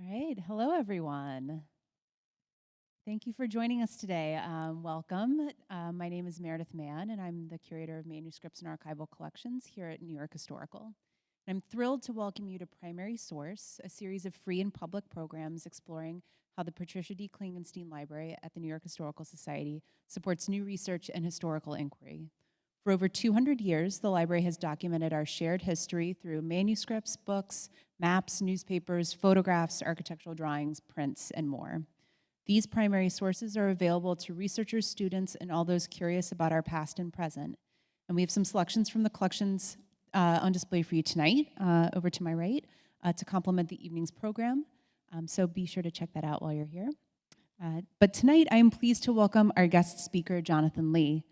All right. Hello, everyone. Thank you for joining us today. Welcome. My name is Meredith Mann, and I'm the curator of manuscripts and archival collections here at New York Historical. And I'm thrilled to welcome you to Primary Source, a series of free and public programs exploring how the Patricia D. Klingenstein Library at the New York Historical Society supports new research and historical inquiry. For over 200 years, the library has documented our shared history through manuscripts, books, maps, newspapers, photographs, architectural drawings, prints, and more. These primary sources are available to researchers, students, and all those curious about our past and present. And we have some selections from the collections on display for you tonight, over to my right, to complement the evening's program. So be sure to check that out while you're here. But tonight, I am pleased to welcome our guest speaker, Jonathan Lee.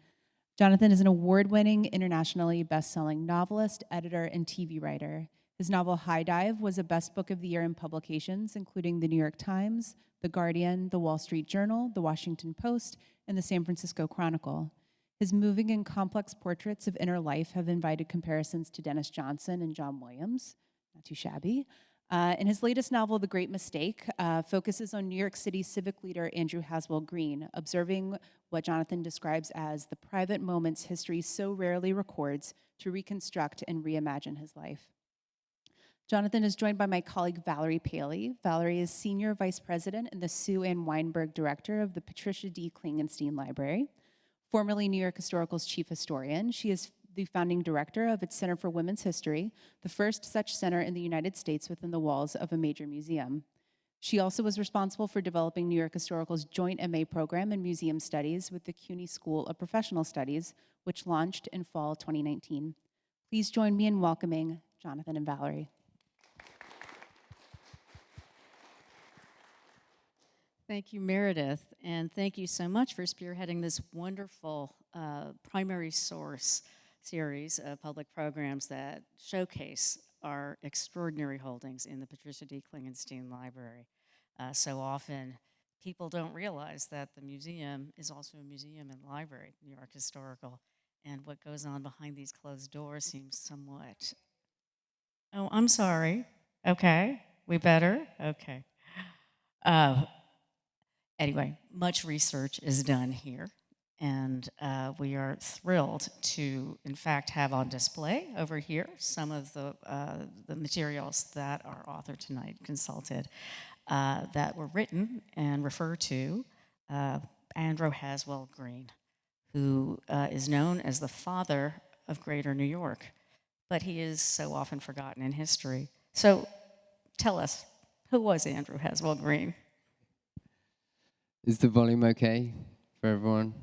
Jonathan is an award-winning, internationally best-selling novelist, editor, and TV writer. His novel High Dive was a Best Book of the Year in publications, including the New York Times, The Guardian, The Wall Street Journal, The Washington Post, and the San Francisco Chronicle. His moving and complex portraits of inner life have invited comparisons to Dennis Johnson and John Williams, not too shabby. And his latest novel, The Great Mistake, focuses on New York City civic leader Andrew Haswell Green, observing what Jonathan describes as the private moments history so rarely records to reconstruct and reimagine his life. Jonathan is joined by my colleague Valerie Paley. Valerie is Senior Vice President and the Sue Ann Weinberg Director of the Patricia D. Klingenstein Library. Formerly New York Historical's Chief Historian, she is the founding director of its Center for Women's History, the first such center in the United States within the walls of a major museum. She also was responsible for developing New York Historical's joint MA program in museum studies with the CUNY School of Professional Studies, which launched in fall 2019. Please join me in welcoming Jonathan and Valerie. Thank you, Meredith, and thank you so much for spearheading this wonderful primary source series of public programs that showcase our extraordinary holdings in the Patricia D. Klingenstein Library. So often, people don't realize that the museum is also a museum and library, New York Historical, and what goes on behind these closed doors seems somewhat... Oh, I'm sorry. Okay, we better? Okay. Anyway, much research is done here, and we are thrilled to, in fact, have on display over here some of the materials that our author tonight consulted that were written and refer to Andrew Haswell Green, who is known as the father of Greater New York, but he is so often forgotten in history. So tell us, who was Andrew Haswell Green? Is the volume okay for everyone?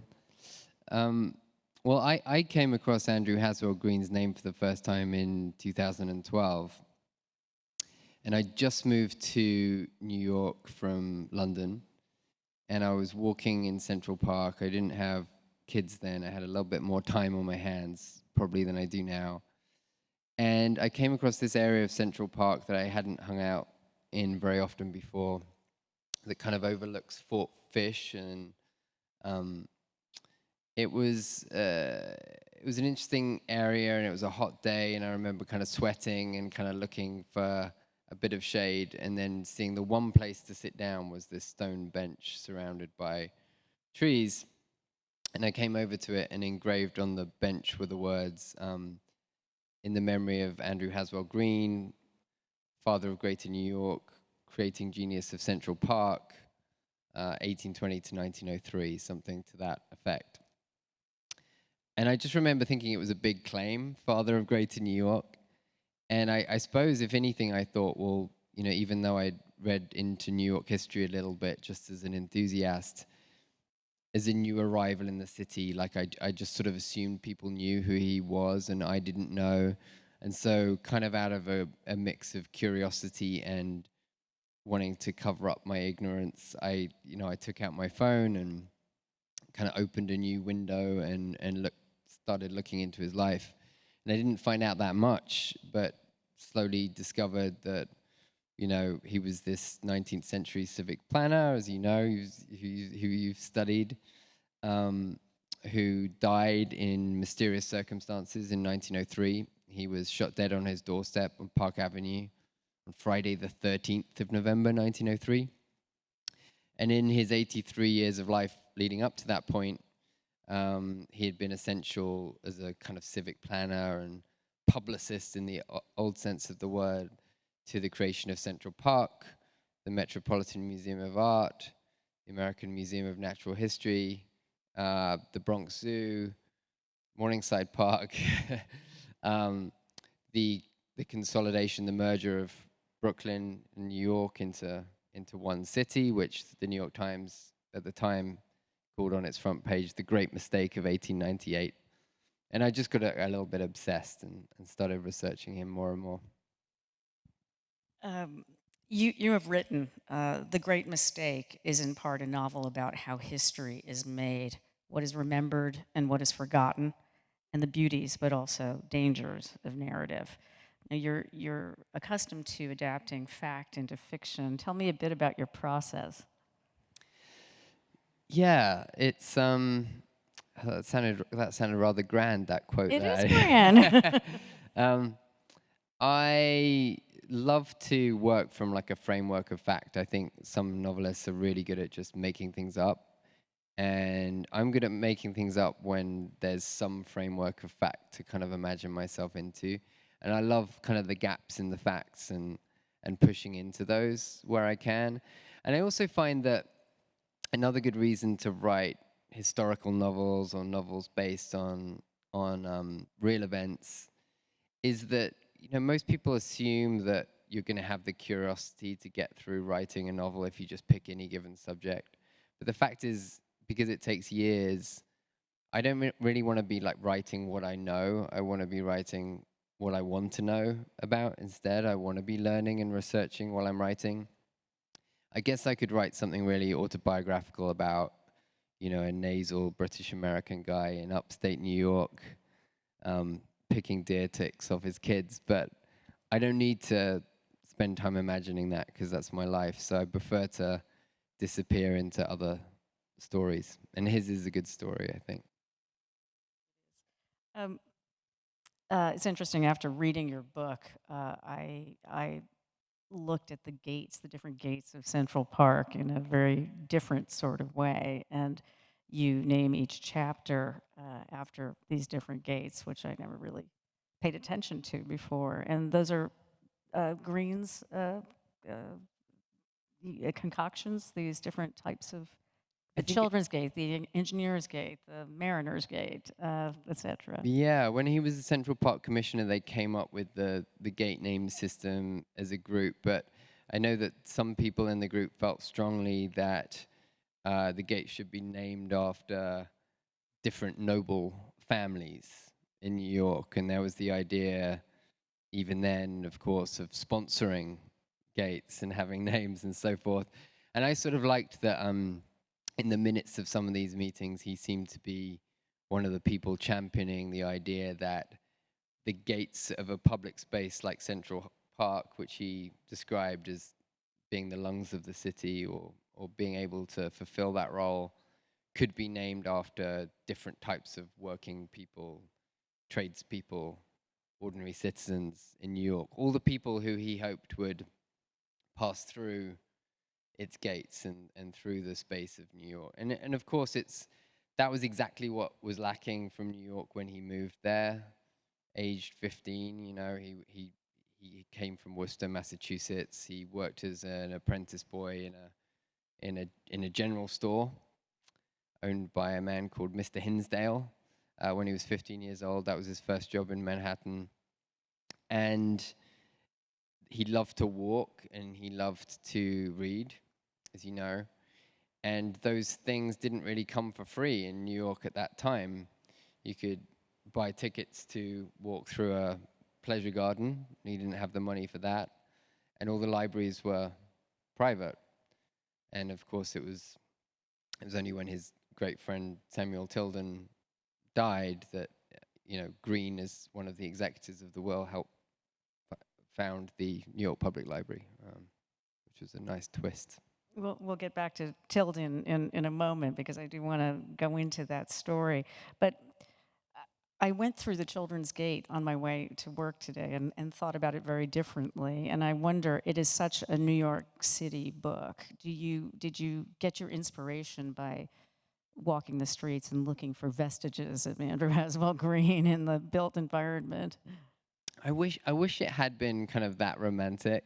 Well, I came across Andrew Haswell Green's name for the first time in 2012. And I just moved to New York from London. And I was walking in Central Park. I didn't have kids then. I had a little bit more time on my hands, probably, than I do now. And I came across this area of Central Park that I hadn't hung out in very often before, that kind of overlooks Fort Fish, and it was an interesting area, and it was a hot day, and I remember kind of sweating and kind of looking for a bit of shade, and then seeing the one place to sit down was this stone bench surrounded by trees, and I came over to it, and engraved on the bench were the words, in the memory of Andrew Haswell Green, father of Greater New York, creating genius of Central Park, 1820 to 1903, something to that effect. And I just remember thinking it was a big claim, father of Greater New York. And I suppose, if anything, I thought, well, you know, even though I'd read into New York history a little bit, just as an enthusiast, as a new arrival in the city, like I just sort of assumed people knew who he was, and I didn't know. And so, kind of out of a mix of curiosity and wanting to cover up my ignorance, I took out my phone and kind of opened a new window and started looking into his life. And I didn't find out that much, but slowly discovered that, you know, he was this 19th century civic planner, as you know, who you've studied, who died in mysterious circumstances in 1903. He was shot dead on his doorstep on Park Avenue on Friday the 13th of November, 1903. And in his 83 years of life leading up to that point, he had been essential as a kind of civic planner and publicist in the old sense of the word to the creation of Central Park, the Metropolitan Museum of Art, the American Museum of Natural History, the Bronx Zoo, Morningside Park, the consolidation, the merger of Brooklyn and New York into one city, which the New York Times at the time called on its front page the great mistake of 1898. And I just got a little bit obsessed and started researching him more and more. You have written, The Great Mistake is in part a novel about how history is made, what is remembered and what is forgotten, and the beauties but also dangers of narrative. Now, you're accustomed to adapting fact into fiction. Tell me a bit about your process. Yeah, it's that sounded rather grand, that quote. It there. is grand. I love to work from like a framework of fact. I think some novelists are really good at just making things up, and I'm good at making things up when there's some framework of fact to kind of imagine myself into. And I love kind of the gaps in the facts and pushing into those where I can. And I also find that another good reason to write historical novels or novels based on real events is that, you know, most people assume that you're going to have the curiosity to get through writing a novel if you just pick any given subject. But the fact is, because it takes years, I don't really want to be like writing what I know. I want to be writing what I want to know about instead. I want to be learning and researching while I'm writing. I guess I could write something really autobiographical about, you know, a nasal British American guy in upstate New York, picking deer ticks off his kids, but I don't need to spend time imagining that because that's my life. So I prefer to disappear into other stories, and his is a good story, I think. It's interesting. After reading your book, I looked at the gates, the different gates of Central Park in a very different sort of way. And you name each chapter after these different gates, which I never really paid attention to before. And those are Green's concoctions, these different types of I the think Children's Gate, the Engineer's Gate, the Mariner's Gate, etc. Yeah, when he was the Central Park Commissioner, they came up with the gate name system as a group. But I know that some people in the group felt strongly that the gate should be named after different noble families in New York. And there was the idea, even then, of course, of sponsoring gates and having names and so forth. And I sort of liked that in the minutes of some of these meetings, he seemed to be one of the people championing the idea that the gates of a public space like Central Park, which he described as being the lungs of the city or being able to fulfill that role, could be named after different types of working people, tradespeople, ordinary citizens in New York, all the people who he hoped would pass through its gates and through the space of New York. And of course, that was exactly what was lacking from New York when he moved there, aged 15. You know, he came from Worcester, Massachusetts. He worked as an apprentice boy in a general store owned by a man called Mr. Hinsdale. When he was 15 years old, that was his first job in Manhattan. And he loved to walk and he loved to read, as you know. And those things didn't really come for free in New York at that time. You could buy tickets to walk through a pleasure garden. You didn't have the money for that. And all the libraries were private. And of course, it was only when his great friend Samuel Tilden died that, you know, Green, as one of the executors of the will, helped found the New York Public Library, which was a nice twist. We'll get back to Tilden in a moment because I do want to go into that story. But I went through the Children's Gate on my way to work today and thought about it very differently. And I wonder, it is such a New York City book. Did you get your inspiration by walking the streets and looking for vestiges of Andrew Haswell Green in the built environment? I wish it had been kind of that romantic.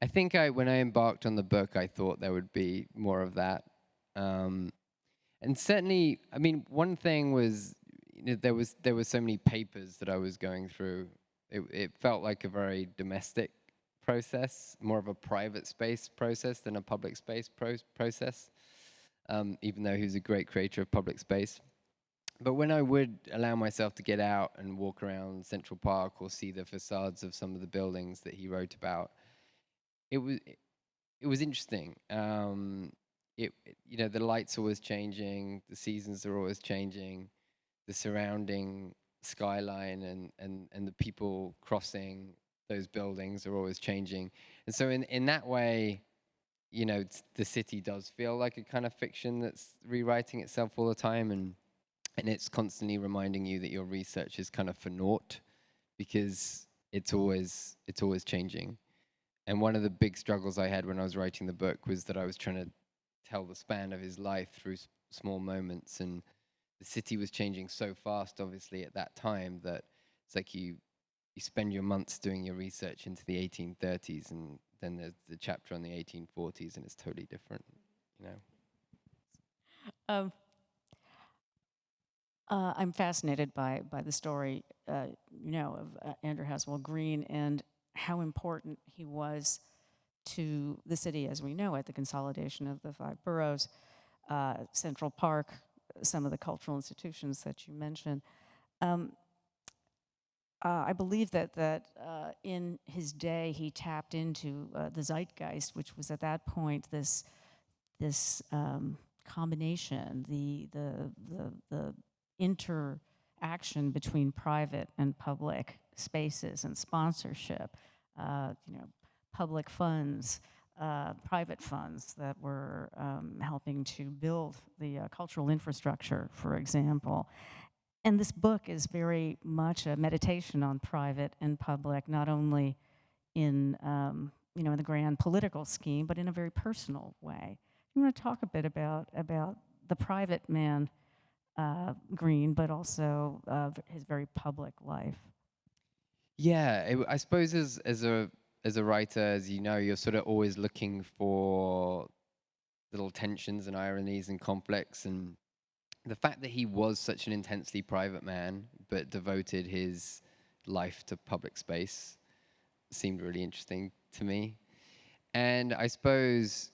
I think when I embarked on the book, I thought there would be more of that. And certainly, I mean, one thing was, there was so many papers that I was going through. It felt like a very domestic process, more of a private space process than a public space process. Even though he was a great creator of public space. But when I would allow myself to get out and walk around Central Park or see the facades of some of the buildings that he wrote about, it was interesting. The lights are always changing, the seasons are always changing, the surrounding skyline and the people crossing those buildings are always changing. And so in that way, the city does feel like a kind of fiction that's rewriting itself all the time, and it's constantly reminding you that your research is kind of for naught because it's always changing. And one of the big struggles I had when I was writing the book was that I was trying to tell the span of his life through small moments, and the city was changing so fast, obviously, at that time, that it's like you spend your months doing your research into the 1830s, and then there's the chapter on the 1840s, and it's totally different, Um, I'm fascinated by the story, of Andrew Haswell Green and how important he was to the city as we know it, the consolidation of the 5 boroughs, Central Park, some of the cultural institutions that you mentioned. I believe that in his day he tapped into the zeitgeist, which was at that point this combination, the interaction between private and public spaces and sponsorship, public funds, private funds that were helping to build the cultural infrastructure, for example. And this book is very much a meditation on private and public, not only in in the grand political scheme, but in a very personal way. You want to talk a bit about the private man, Green, but also his very public life. Yeah, I suppose as a writer, as you know, you're sort of always looking for little tensions and ironies and conflicts, and the fact that he was such an intensely private man but devoted his life to public space seemed really interesting to me. And I suppose,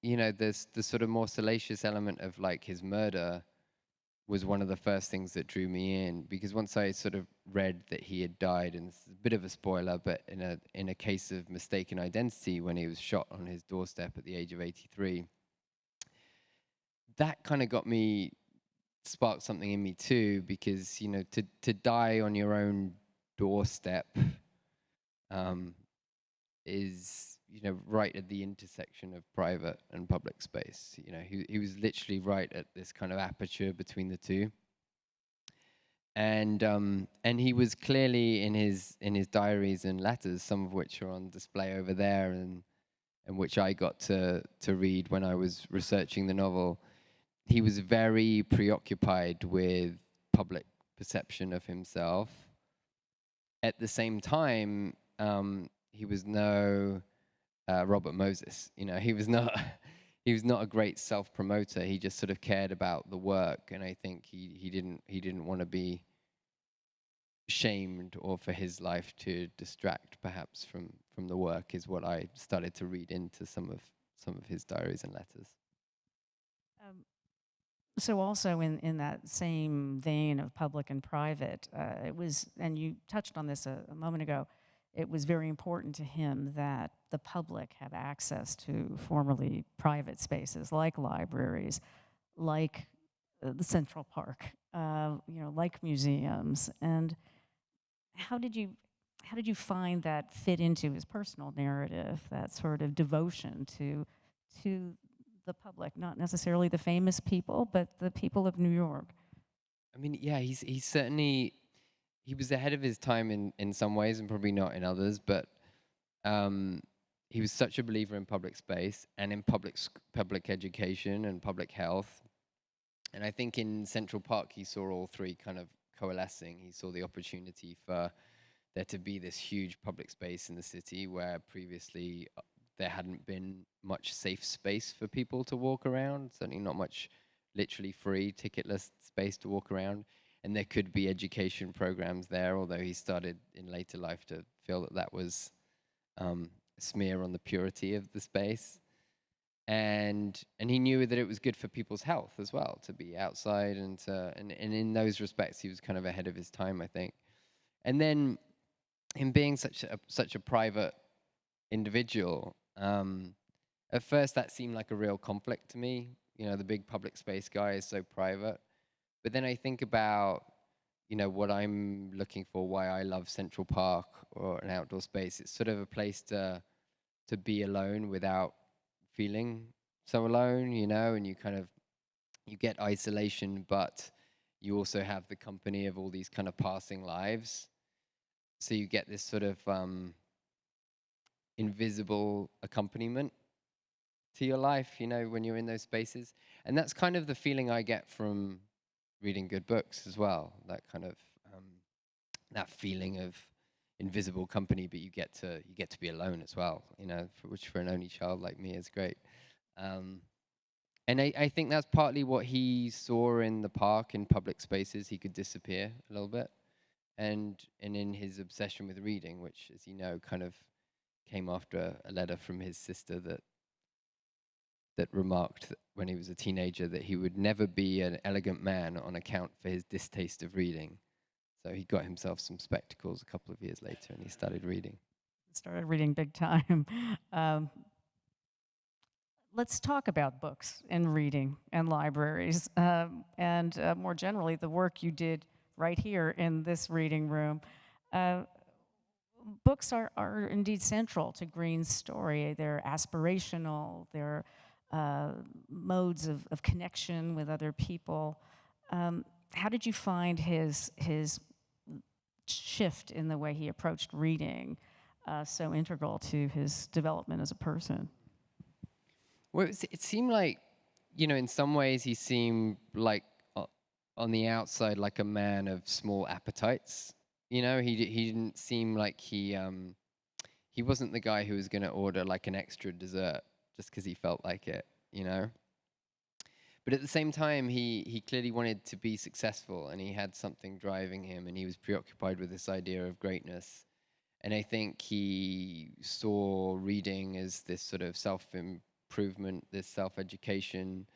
there's the sort of more salacious element of like his murder was one of the first things that drew me in, because once I sort of read that he had died, and it's a bit of a spoiler, but in a case of mistaken identity when he was shot on his doorstep at the age of 83, that kind of sparked something in me too, because to die on your own doorstep is right at the intersection of private and public space. He was literally right at this kind of aperture between the two, and he was clearly in his diaries and letters, some of which are on display over there, and which I got to read when I was researching the novel. He was very preoccupied with public perception of himself. At the same time, he was no Robert Moses. He was not a great self-promoter. He just sort of cared about the work, and I think he didn't want to be shamed or for his life to distract perhaps from the work, is what I started to read into some of his diaries and letters. So also in that same vein of public and private, it was, and you touched on this a moment ago, it was very important to him that the public have access to formerly private spaces like libraries, like the Central Park, like museums. And how did you find that fit into his personal narrative, that sort of devotion to the public, not necessarily the famous people, but the people of New York? I mean, yeah, he's certainly, he was ahead of his time in some ways and probably not in others, but um, he was such a believer in public space and in public education and public health. And I think in Central Park, he saw all three kind of coalescing. He saw the opportunity for there to be this huge public space in the city where previously there hadn't been much safe space for people to walk around, certainly not much literally free, ticketless space to walk around. And there could be education programs there, although he started in later life to feel that that was a smear on the purity of the space. And he knew that it was good for people's health as well to be outside, and in those respects he was kind of ahead of his time, I think. And then him being such a private individual, at first that seemed like a real conflict to me. You know, the big public space guy is so private. But then I think about, you know, what I'm looking for, why I love Central Park or an outdoor space. It's sort of a place to be alone without feeling so alone, you know, and you get isolation, but you also have the company of all these kind of passing lives. So you get this sort of invisible accompaniment to your life, you know, when you're in those spaces. And that's kind of the feeling I get from reading good books as well. That kind of that feeling of invisible company, but you get to be alone as well, you know, which for an only child like me is great. And I think that's partly what he saw in the park, in public spaces. He could disappear a little bit, and in his obsession with reading, which, as you know, kind of came after a letter from his sister that remarked that when he was a teenager that he would never be an elegant man on account for his distaste of reading. So he got himself some spectacles a couple of years later, and he started reading. Started reading big time. Um, let's talk about books and reading and libraries, and more generally, the work you did right here in this reading room. Uh, Books are indeed central to Green's story. They're aspirational, they're modes of connection with other people. How did you find his shift in the way he approached reading so integral to his development as a person? Well, it seemed like, you know, in some ways he seemed like on the outside like a man of small appetites. You know, he didn't seem like he wasn't the guy who was going to order like an extra dessert just because he felt like it, you know. But at the same time, he clearly wanted to be successful, and he had something driving him, and he was preoccupied with this idea of greatness. And I think he saw reading as this sort of self-improvement, this self-education.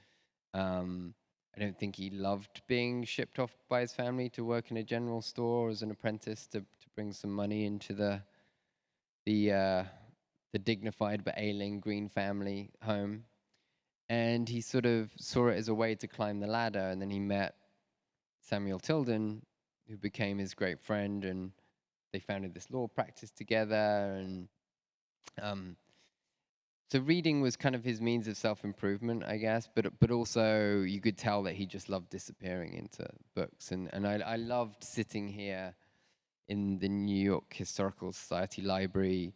I don't think he loved being shipped off by his family to work in a general store as an apprentice to bring some money into the dignified but ailing Green family home. And he sort of saw it as a way to climb the ladder. And then he met Samuel Tilden, who became his great friend, and they founded this law practice together. And so reading was kind of his means of self-improvement, I guess, but also you could tell that he just loved disappearing into books. And I loved sitting here in the New York Historical Society Library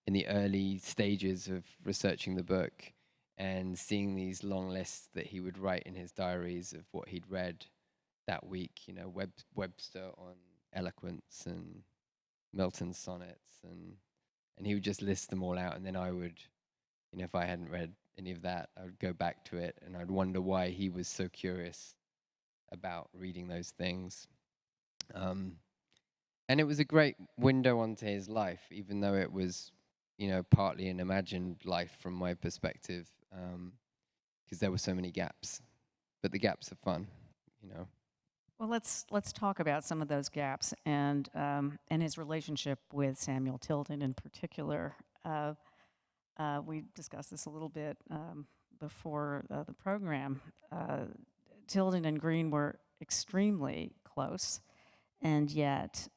in the early stages of researching the book and seeing these long lists that he would write in his diaries of what he'd read that week, you know, Webster on eloquence and Milton's sonnets, and he would just list them all out, and then I would, you know, if I hadn't read any of that, I would go back to it, and I'd wonder why he was so curious about reading those things. And it was a great window onto his life, even though it was, you know, partly an imagined life from my perspective, because there were so many gaps. But the gaps are fun, you know. Well, let's talk about some of those gaps and his relationship with Samuel Tilden in particular. We discussed this a little bit before the program. Tilden and Green were extremely close, and yet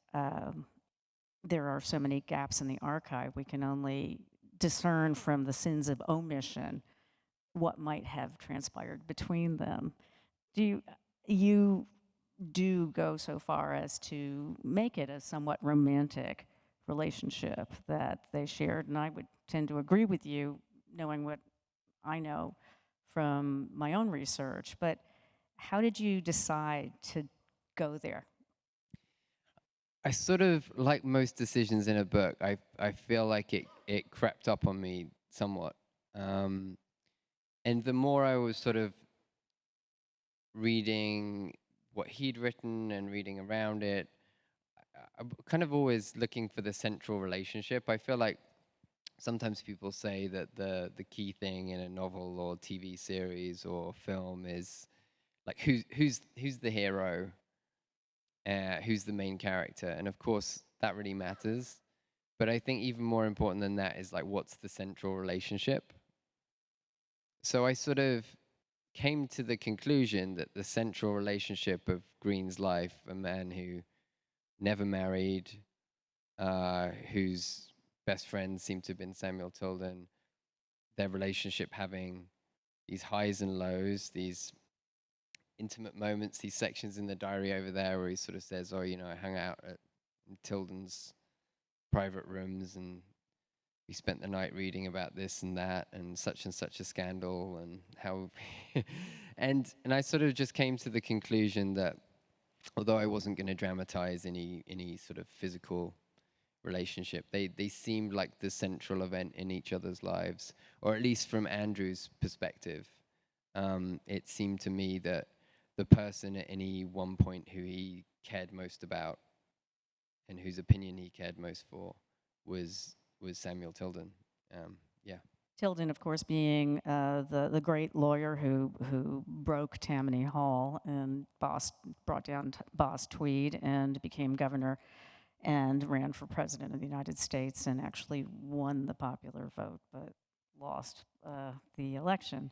there are so many gaps in the archive. We can only discern from the sins of omission what might have transpired between them. You do go so far as to make it a somewhat romantic relationship that they shared. And I would tend to agree with you, knowing what I know from my own research. But how did you decide to go there? I sort of, like most decisions in a book, I feel like it crept up on me somewhat. And the more I was sort of reading what he'd written and reading around it, I'm kind of always looking for the central relationship. I feel like sometimes people say that the key thing in a novel or TV series or film is like who's the hero, who's the main character, and of course that really matters. But I think even more important than that is like what's the central relationship. So I sort of came to the conclusion that the central relationship of Green's life, a man who never married, whose best friend seemed to have been Samuel Tilden, their relationship having these highs and lows, these intimate moments, these sections in the diary over there where he sort of says, oh, you know, I hung out at Tilden's private rooms and we spent the night reading about this and that and such a scandal and how and I sort of just came to the conclusion that although I wasn't going to dramatize any sort of physical relationship, they seemed like the central event in each other's lives, or at least from Andrew's perspective. It seemed to me that the person at any one point who he cared most about and whose opinion he cared most for was Samuel Tilden. Yeah. Tilden, of course, being the great lawyer who broke Tammany Hall and brought down Boss Tweed and became governor and ran for president of the United States and actually won the popular vote, but lost the election.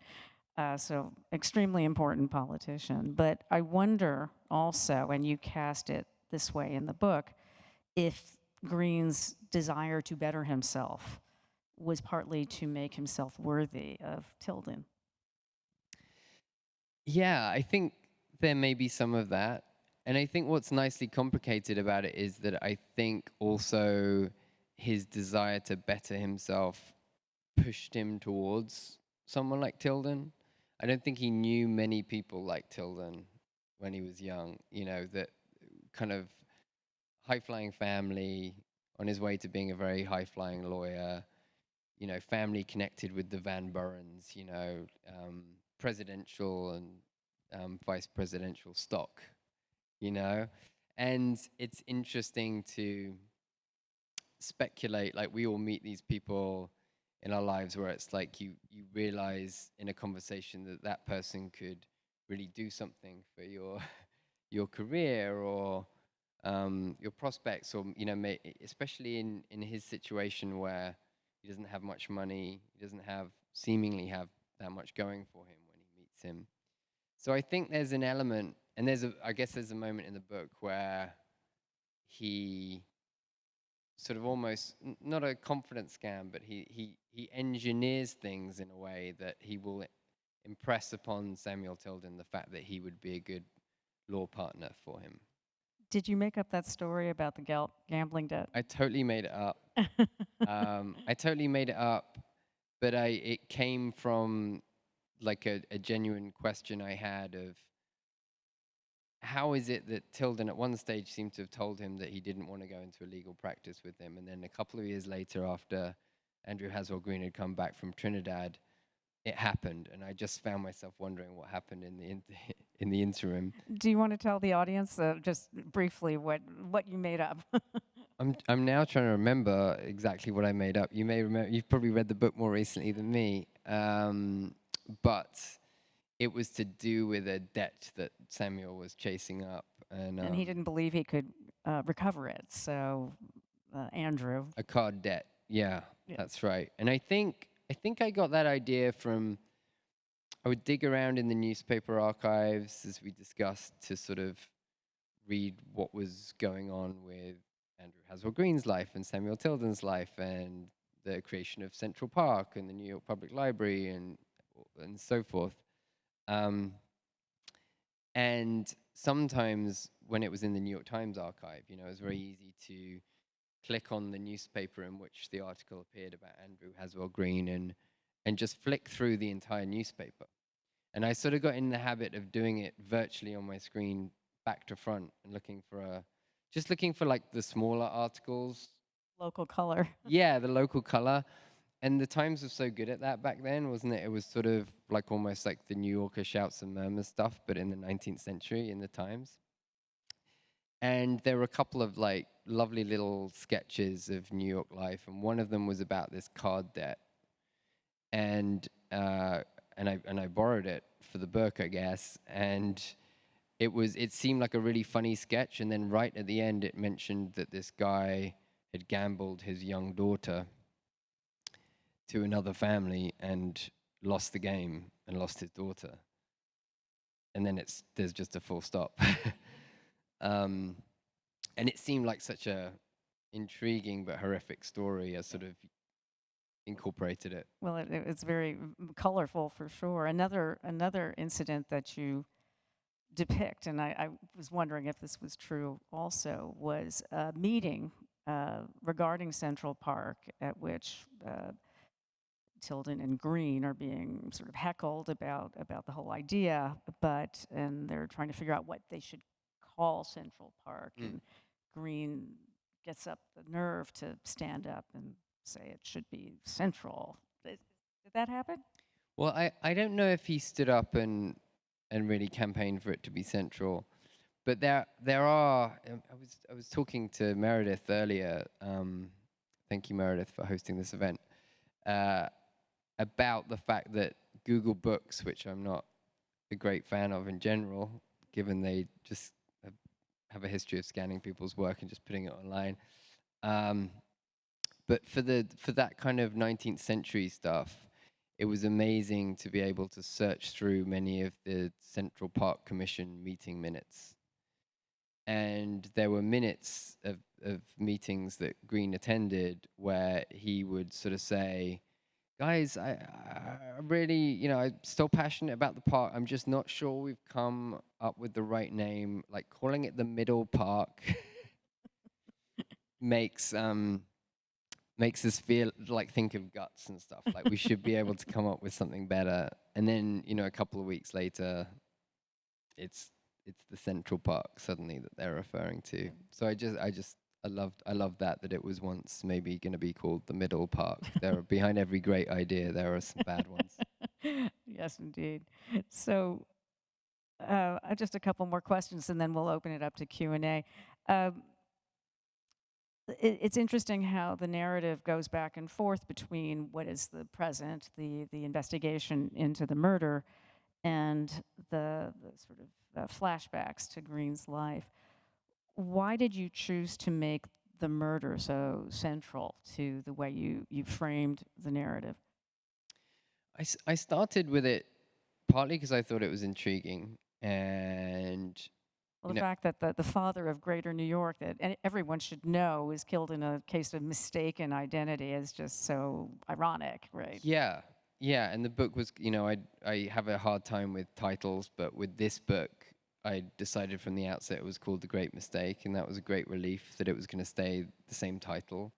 So extremely important politician. But I wonder also, and you cast it this way in the book, if Green's desire to better himself was partly to make himself worthy of Tilden. Yeah, I think there may be some of that. And I think what's nicely complicated about it is that I think also his desire to better himself pushed him towards someone like Tilden. I don't think he knew many people like Tilden when he was young, you know, that kind of high flying family on his way to being a very high flying lawyer, you know, family connected with the Van Burens, you know, presidential and vice presidential stock, you know. And it's interesting to speculate, like we all meet these people in our lives where it's like you realize in a conversation that that person could really do something for your your career or your prospects, or you know, especially in his situation where he doesn't have much money, he doesn't have seemingly have that much going for him when he meets him. So I think there's an element, and I guess there's a moment in the book where he sort of almost not a confidence scam, but he engineers things in a way that he will impress upon Samuel Tilden the fact that he would be a good law partner for him. Did you make up that story about the gambling debt? I totally made it up. I totally made it up, but it came from like a genuine question I had of how is it that Tilden at one stage seemed to have told him that he didn't want to go into a legal practice with him, and then a couple of years later, after Andrew Haswell Green had come back from Trinidad, it happened, and I just found myself wondering what happened in the interim. Do you want to tell the audience just briefly what you made up? I'm now trying to remember exactly what I made up. You may remember. You've probably read the book more recently than me, but it was to do with a debt that Samuel was chasing up, And he didn't believe he could recover it. So Andrew. a card debt. Yeah, Yeah. that's right. And I think I got that idea from, I would dig around in the newspaper archives, as we discussed, to sort of read what was going on with Andrew Haswell Green's life and Samuel Tilden's life and the creation of Central Park and the New York Public Library and so forth. And sometimes when it was in the New York Times archive, you know, it was very easy to click on the newspaper in which the article appeared about Andrew Haswell Green and just flick through the entire newspaper. And I sort of got in the habit of doing it virtually on my screen, back to front, and just looking for like the smaller articles. Local color. Yeah, the local color. And the Times was so good at that back then, wasn't it? It was sort of like almost like the New Yorker shouts and murmurs stuff, but in the 19th century in the Times. And there were a couple of like lovely little sketches of New York life, and one of them was about this card debt. And I borrowed it for the book, I guess. And it seemed like a really funny sketch, and then right at the end it mentioned that this guy had gambled his young daughter to another family and lost the game and lost his daughter. And then there's just a full stop. And it seemed like such a intriguing but horrific story. I sort of incorporated it. Well, it's very colorful for sure. Another incident that you depict, and I was wondering if this was true also, was a meeting regarding Central Park at which Tilden and Green are being sort of heckled about the whole idea, and they're trying to figure out what they should call Central Park, and Green gets up the nerve to stand up and say it should be Central. Did that happen? Well, I don't know if he stood up and really campaigned for it to be central, but there are. I was talking to Meredith earlier. Thank you, Meredith, for hosting this event. About the fact that Google Books, which I'm not a great fan of in general, given they just have a history of scanning people's work and just putting it online. But for that kind of 19th century stuff, it was amazing to be able to search through many of the Central Park Commission meeting minutes. And there were minutes of meetings that Green attended where he would sort of say, guys, I really, you know, I'm still passionate about the park. I'm just not sure we've come up with the right name. Like calling it the Middle Park makes us feel like think of guts and stuff. Like we should be able to come up with something better. And then, you know, a couple of weeks later, it's the Central Park suddenly that they're referring to. So I loved that it was once maybe going to be called the Middle Park. There are behind every great idea, there are some bad ones. Yes, indeed. So, just a couple more questions, and then we'll open it up to Q&A. It's interesting how the narrative goes back and forth between what is the present, the investigation into the murder, and the sort of flashbacks to Green's life. Why did you choose to make the murder so central to the way you framed the narrative? I started with it partly because I thought it was intriguing, and Well, the fact that the father of Greater New York, that everyone should know, was killed in a case of mistaken identity is just so ironic, right? yeah, and the book was, you know, I have a hard time with titles, but with this book, I decided from the outset it was called The Great Mistake, and that was a great relief that it was going to stay the same title.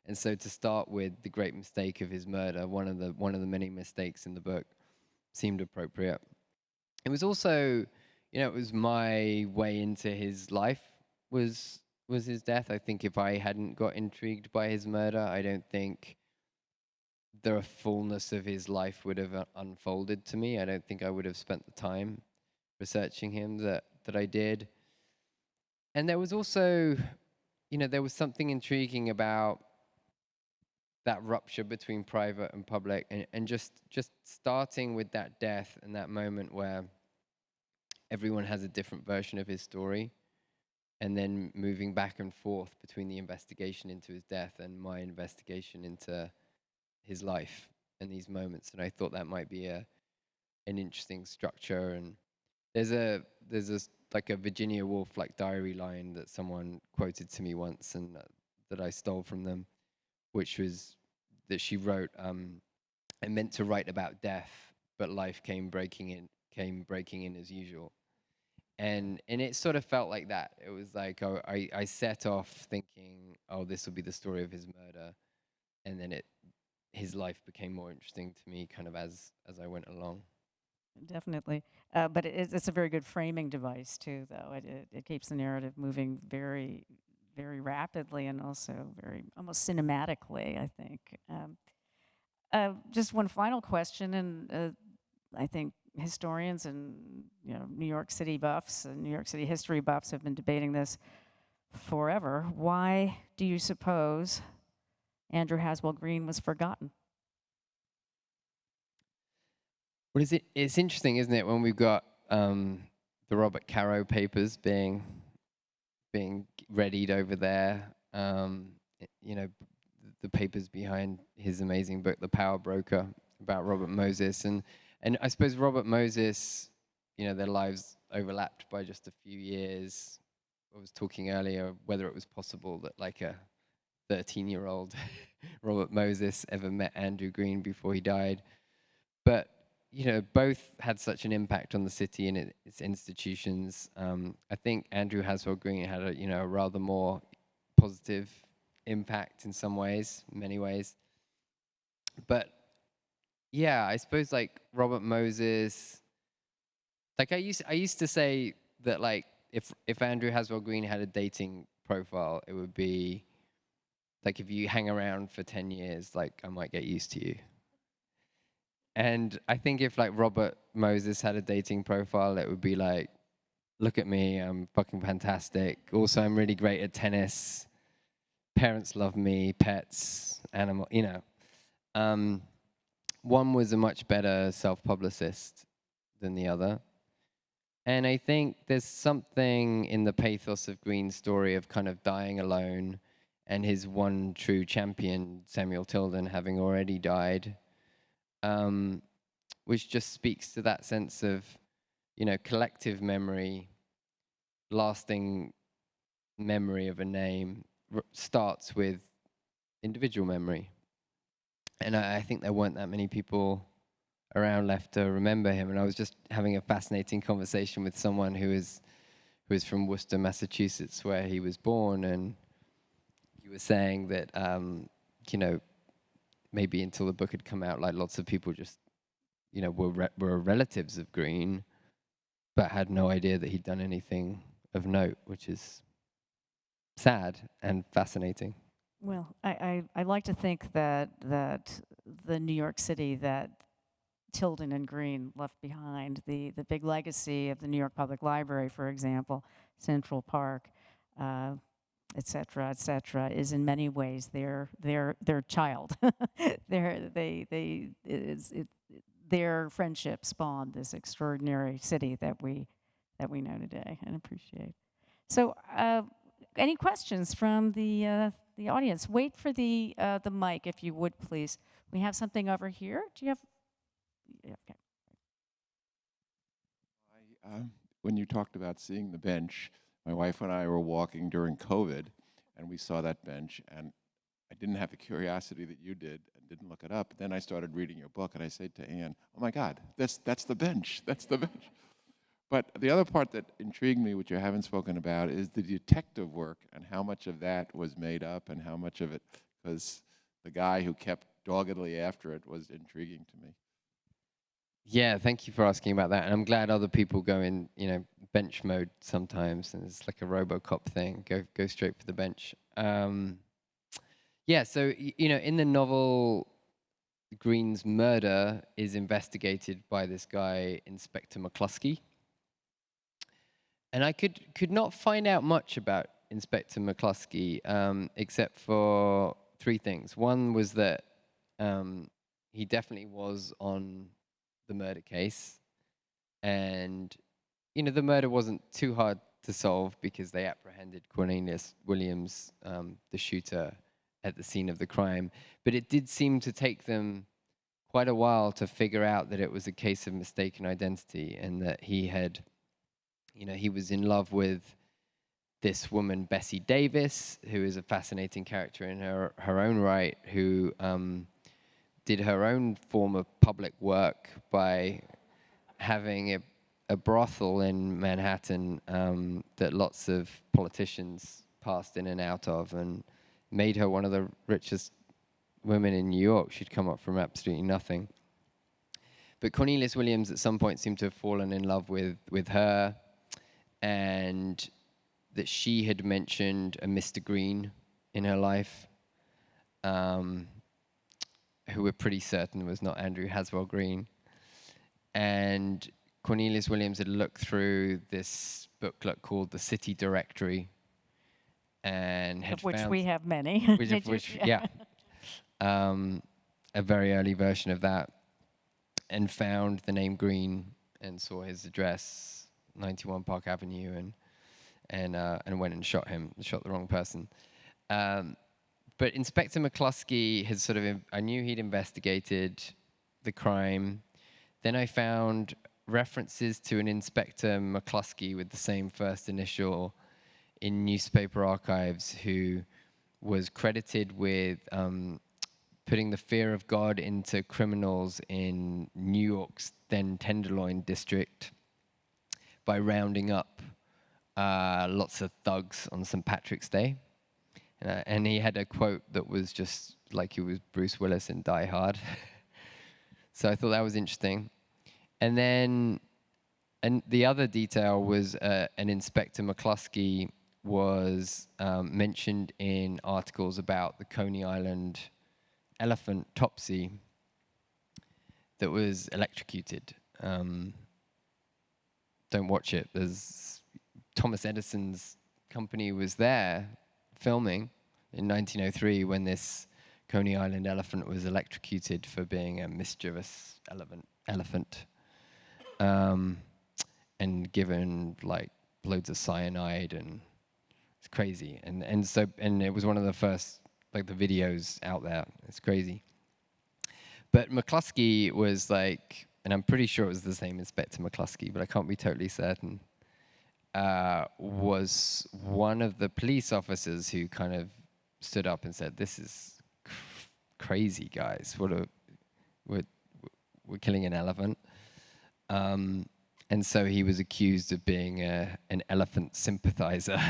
And so to start with the great mistake of his murder, one of the many mistakes in the book, seemed appropriate. It was also, you know, it was my way into his life was his death. I think if I hadn't got intrigued by his murder, I don't think the fullness of his life would have unfolded to me. I don't think I would have spent the time researching him that I did. And there was also, you know, there was something intriguing about that rupture between private and public, and just starting with that death and that moment where everyone has a different version of his story, and then moving back and forth between the investigation into his death and my investigation into his life and these moments. And I thought that might be an interesting structure. And there's a like a Virginia Woolf like diary line that someone quoted to me once, and that I stole from them, which was that she wrote, I meant to write about death, but life came breaking in as usual. And it sort of felt like that. It was like, oh, I set off thinking, oh, this will be the story of his murder, and then his life became more interesting to me kind of as I went along. Definitely. But it's a very good framing device, too, though. It keeps the narrative moving very, very rapidly and also very almost cinematically, I think. Just one final question, and I think historians and New York City buffs and New York City history buffs have been debating this forever. Why do you suppose Andrew Haswell Green was forgotten? What is it? It's interesting, isn't it, when we've got the Robert Caro papers being readied over there. You know, the papers behind his amazing book, The Power Broker, about Robert Moses, and I suppose Robert Moses, you know, their lives overlapped by just a few years. I was talking earlier whether it was possible that like a 13-year-old Robert Moses ever met Andrew Green before he died, but you know, both had such an impact on the city and its institutions. I think Andrew Haswell Green had a rather more positive impact in some ways, many ways. But yeah, I suppose like Robert Moses, like I used to say that like if Andrew Haswell Green had a dating profile, it would be like if you hang around for 10 years, like I might get used to you. And I think if like Robert Moses had a dating profile, it would be like, look at me, I'm fucking fantastic. Also, I'm really great at tennis. Parents love me, pets, animal, you know. One was a much better self-publicist than the other. And I think there's something in the pathos of Green's story of kind of dying alone and his one true champion, Samuel Tilden, having already died. Which just speaks to that sense of, you know, collective memory, lasting memory of a name starts with individual memory. And I think there weren't that many people around left to remember him. And I was just having a fascinating conversation with someone who is from Worcester, Massachusetts, where he was born, and he was saying that, you know, maybe until the book had come out, like lots of people just, you know, were relatives of Green, but had no idea that he'd done anything of note, which is sad and fascinating. Well, I like to think that the New York City that Tilden and Green left behind, the big legacy of the New York Public Library, for example, Central Park, et cetera, is in many ways their child. Their friendship spawned this extraordinary city that we know today and appreciate. So, any questions from the audience? Wait for the mic, if you would, please. We have something over here. Do you have? Yeah, okay. When you talked about seeing the bench, my wife and I were walking during COVID, and we saw that bench, and I didn't have the curiosity that you did and didn't look it up. Then I started reading your book, and I said to Anne, oh my God, that's the bench, that's the bench. But the other part that intrigued me, which you haven't spoken about, is the detective work and how much of that was made up and how much of it, because the guy who kept doggedly after it was intriguing to me. Yeah, thank you for asking about that. And I'm glad other people go in, you know, bench mode sometimes, and it's like a RoboCop thing. Go straight for the bench. Yeah, so you know, in the novel, Green's murder is investigated by this guy, Inspector McCluskey. And I could not find out much about Inspector McCluskey, except for three things. One was that he definitely was on the murder case, and you know, the murder wasn't too hard to solve because they apprehended Cornelius Williams, the shooter, at the scene of the crime. But it did seem to take them quite a while to figure out that it was a case of mistaken identity, and that he had, you know, he was in love with this woman, Bessie Davis, who is a fascinating character in her own right, who did her own form of public work by having a brothel in Manhattan that lots of politicians passed in and out of, and made her one of the richest women in New York. She'd come up from absolutely nothing. But Cornelius Williams at some point seemed to have fallen in love with her, and that she had mentioned a Mr. Green in her life, who we're pretty certain was not Andrew Haswell Green. And Cornelius Williams had looked through this booklet called The City Directory, and had Of which found, we have many. yeah, a very early version of that, and found the name Green and saw his address, 91 Park Avenue, and went and shot the wrong person. But Inspector McCluskey had sort of, I knew he'd investigated the crime. Then I found references to an Inspector McCluskey with the same first initial in newspaper archives, who was credited with putting the fear of God into criminals in New York's then Tenderloin district by rounding up lots of thugs on St. Patrick's Day. And he had a quote that was just like he was Bruce Willis in Die Hard. So I thought that was interesting. And then the other detail was an Inspector McCluskey was mentioned in articles about the Coney Island elephant Topsy that was electrocuted. Don't watch it. Thomas Edison's company was there filming in 1903 when this Coney Island elephant was electrocuted for being a mischievous elephant, and given like loads of cyanide, and it's crazy. And it was one of the first, like, the videos out there. It's crazy. But McCluskey was like, and I'm pretty sure it was the same Inspector McCluskey, but I can't be totally certain, was one of the police officers who kind of stood up and said, "This is crazy, guys. We're killing an elephant." And so he was accused of being an elephant sympathizer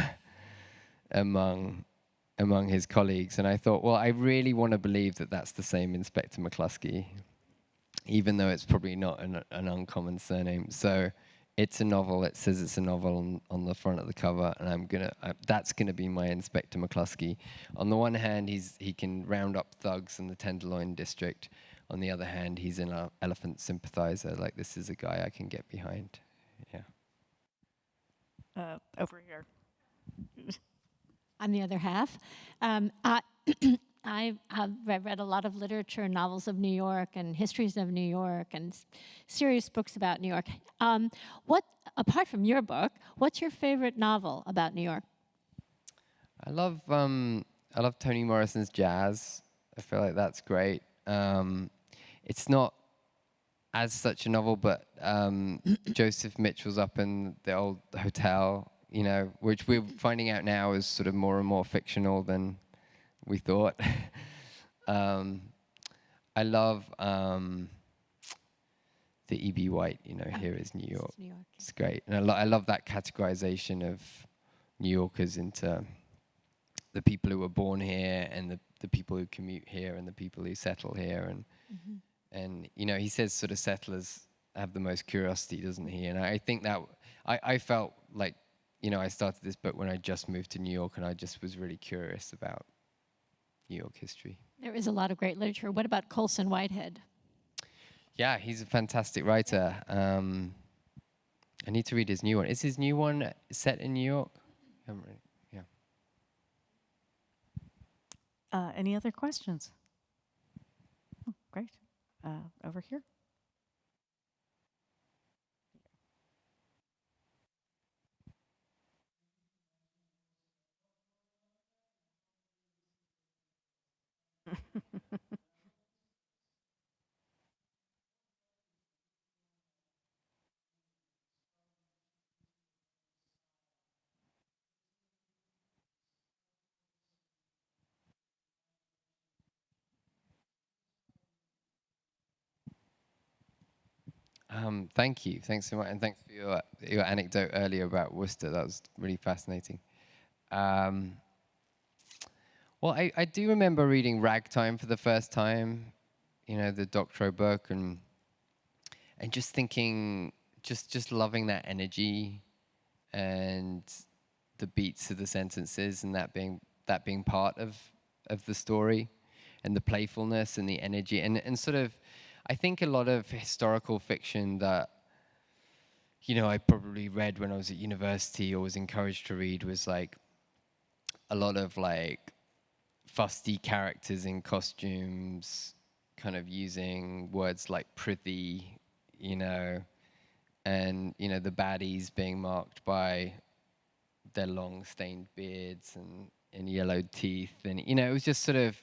among his colleagues. And I thought, well, I really want to believe that that's the same Inspector McCluskey, even though it's probably not an uncommon surname. So it's a novel. It says it's a novel on the front of the cover, and that's gonna be my Inspector McCluskey. On the one hand, he can round up thugs in the Tenderloin district. On the other hand, he's an elephant sympathizer. Like, this is a guy I can get behind. Yeah. Over here. On the other half, I have read a lot of literature, novels of New York, and histories of New York, and serious books about New York. Apart from your book, what's your favorite novel about New York? I love Toni Morrison's jazz. I feel like that's great. It's not as such a novel, but Joseph Mitchell's Up in the Old Hotel, which we're finding out now is sort of more and more fictional than we thought. I love the E.B. White, Here is New York. New York. It's great. And I love that categorization of New Yorkers into the people who were born here, and the people who commute here, and the people who settle here. And he says sort of settlers have the most curiosity, doesn't he? And I think that I felt like, I started this book when I just moved to New York, and I just was really curious about New York history. There is a lot of great literature. What about Colson Whitehead? Yeah, he's a fantastic writer. I need to read his new one. Is his new one set in New York? Yeah. Any other questions? Oh, great. Over here. Thank you. Thanks so much. And thanks for your anecdote earlier about Worcester. That was really fascinating. Well, I do remember reading Ragtime for the first time, you know, the Doctorow book, and just thinking, just loving that energy and the beats of the sentences, and that being part of the story, and the playfulness and the energy, and sort of, I think a lot of historical fiction that, you know, I probably read when I was at university or was encouraged to read was like a lot of like fusty characters in costumes, kind of using words like prithee, you know, and, you know, the baddies being marked by their long stained beards and yellowed teeth. And, you know, it was just sort of,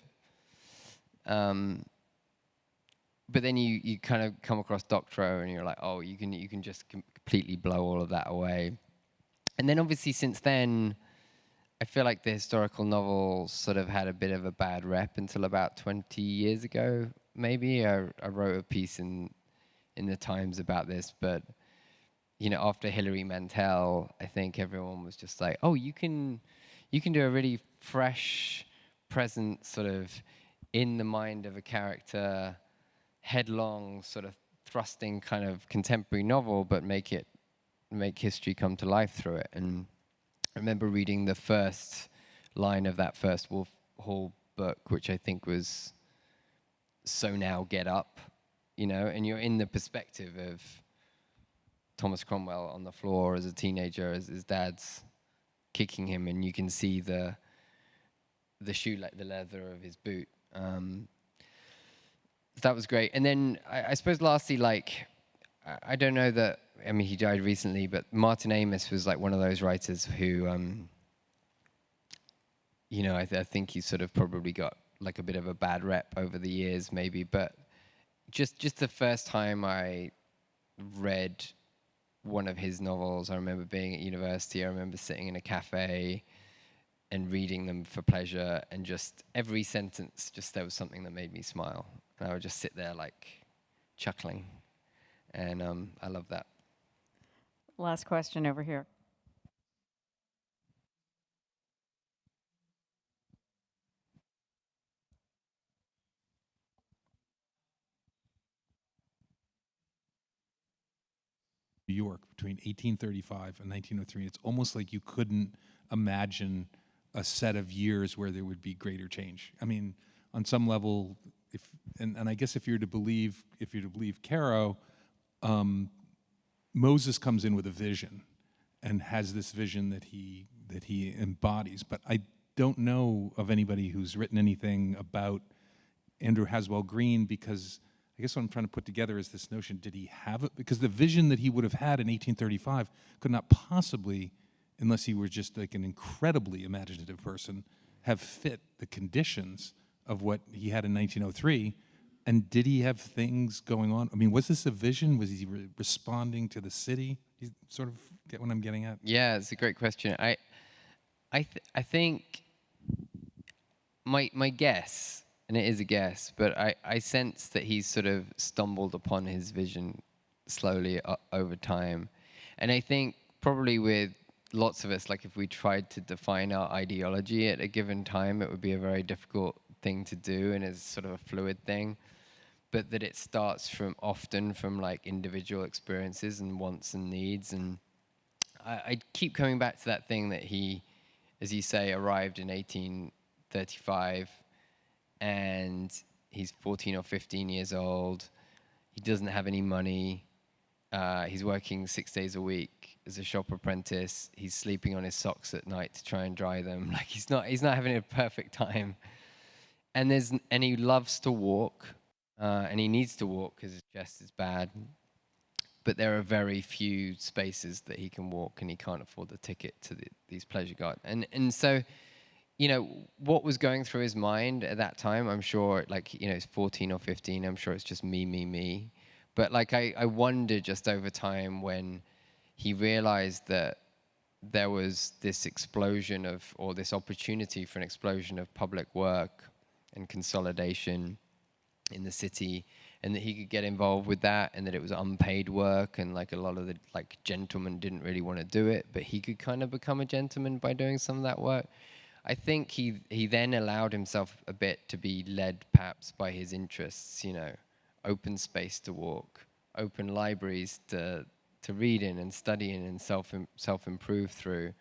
but then you kind of come across Doctorow and you're like, oh, you can just completely blow all of that away. And then obviously since then, I feel like the historical novels sort of had a bit of a bad rep until about 20 years ago, maybe. I wrote a piece in the Times about this, but, you know, after Hilary Mantel, I think everyone was just like, oh, you can do a really fresh, present, sort of in the mind of a character, headlong, sort of thrusting kind of contemporary novel, but make history come to life through it. And I remember reading the first line of that first Wolf Hall book, which I think was "So now get up," you know, and you're in the perspective of Thomas Cromwell on the floor as a teenager, as his dad's kicking him, and you can see the the leather of his boot. That was great. And then I suppose lastly, like, I don't know that, I mean, he died recently, but Martin Amis was like one of those writers who, you know, I think he sort of probably got like a bit of a bad rep over the years, maybe. But just the first time I read one of his novels, I remember being at university, I remember sitting in a cafe and reading them for pleasure, and just every sentence, just there was something that made me smile. And I would just sit there like chuckling. And I love that. Last question over here. New York between 1835 and 1903. It's almost like you couldn't imagine a set of years where there would be greater change. I mean, on some level, and I guess if you're to believe Caro, Moses comes in with a vision and has this vision that he embodies. But I don't know of anybody who's written anything about Andrew Haswell Green, because I guess what I'm trying to put together is this notion, did he have it? Because the vision that he would have had in 1835 could not possibly, unless he were just like an incredibly imaginative person, have fit the conditions of what he had in 1903. And did he have things going on? I mean, was this a vision? Was he responding to the city? You sort of get what I'm getting at? Yeah, it's a great question. I think my guess, and it is a guess, but I sense that he's sort of stumbled upon his vision slowly over time. And I think probably with lots of us, like if we tried to define our ideology at a given time, it would be a very difficult thing to do, and it's sort of a fluid thing. But that it starts often from like individual experiences and wants and needs. And I keep coming back to that thing that he, as you say, arrived in 1835, and he's 14 or 15 years old. He doesn't have any money. He's working 6 days a week as a shop apprentice. He's sleeping on his socks at night to try and dry them. Like he's not having a perfect time. And he loves to walk, and he needs to walk because his chest is bad. But there are very few spaces that he can walk, and he can't afford the ticket to these pleasure gardens. And so, you know, what was going through his mind at that time, I'm sure, like, you know, he's 14 or 15, I'm sure it's just me. But like, I wonder just over time when he realized that there was this explosion or this opportunity for an explosion of public work and consolidation in the city, and that he could get involved with that, and that it was unpaid work, and like a lot of the like gentlemen didn't really want to do it, but he could kind of become a gentleman by doing some of that work. I think he then allowed himself a bit to be led perhaps by his interests, you know, open space to walk, open libraries to read in and study in and self-improve through.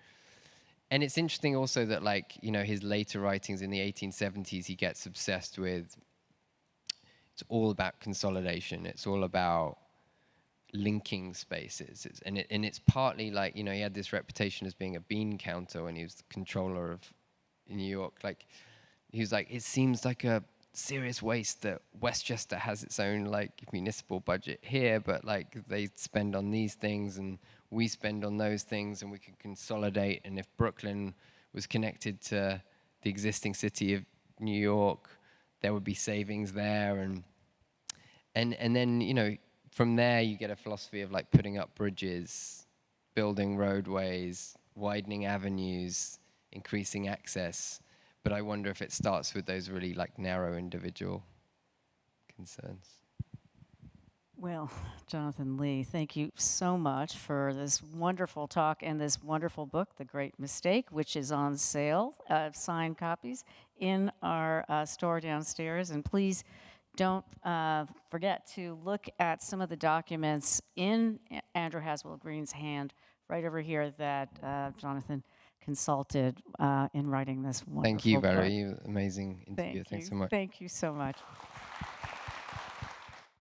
And it's interesting also that, like, you know, his later writings in the 1870s, he gets obsessed with, it's all about consolidation. It's all about linking spaces. And it's partly like, you know, he had this reputation as being a bean counter when he was the controller of New York. Like, he was like, it seems like a serious waste that Westchester has its own like municipal budget here, but like they spend on these things and we spend on those things, and we can consolidate. And if Brooklyn was connected to the existing city of New York, there would be savings there. And then, you know, from there you get a philosophy of like putting up bridges, building roadways, widening avenues, increasing access. But I wonder if it starts with those really like narrow individual concerns. Well, Jonathan Lee, thank you so much for this wonderful talk and this wonderful book, The Great Mistake, which is on sale, signed copies in our store downstairs. And please don't forget to look at some of the documents in Andrew Haswell Green's hand right over here that Jonathan consulted in writing this wonderful Thank you, book. Valerie. Amazing interview. Thanks so much. Thank you so much.